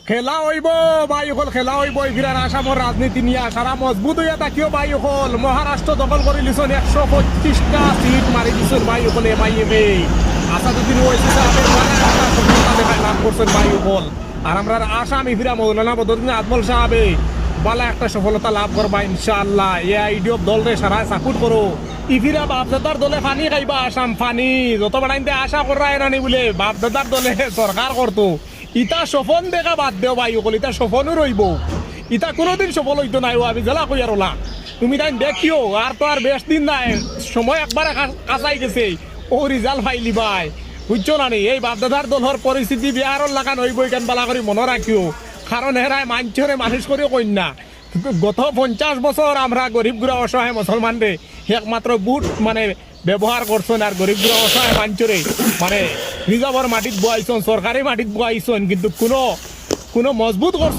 খেলা হইব ভাই হল খেলা হইব ইফিরার আসামর রাজনীতি নিয়ে সারা মজবুত হইয়া থাকিও ভাই হল মহারাষ্ট্র দখল করে লিছন 125টা সিট মারি দিছন ভাই হল এমআইএম আসাদুদ্দিন ওয়াইসি সাহেবের সফলতা দেখায় লাভ করছেন ভাই হল আর আমরা আসাম ইফিরা মৌলানা বদরুদ্দিন আজমল সাহেবে বালা একটা সফলতা লাভ করবা ইনশাআল্লাহ এ আইডিও দলরে সারা সাপোর্ট করো ইফিরা বাপদাদার দলে ফানি খাইবা আসাম ফানি যত বাড়াইতে আশা করা এরানি বলে বাপদাদার দলে সরকার করতো ইটা সফল দেখা বাদ দেও ভাই অকল ইটা সফলও রইব ইটা কোনোদিন সফল হইতো নাই ও আমি জেলা কই আর ওলা তুমি তাই দেখিও আর তো আর বেশ দিন নাই সময় একবারে কাঁচাই গেছে ও রিজাল্ট ফাইলি ভাই বুঝছো না নি এই বাপদাদার দলর পরিস্থিতি বিহারর লাগান হইব এখান বালা করে মনে রাখিও কারণ হেরায় মাঞ্চরে মানুষ করে কন্যা গত 50 বছর আমরা গরিব গুড়া অসহায় মুসলমান রে একমাত্র বুট মানে ব্যবহার করছেন আর গরিব গুড়া অসহায় মাঞ্চরে মানে রিজার্ভর মাটিত বয়াইছেন সরকারি মাটিত বয়াইছেন কিন্তু কোনো মজবুত করছেন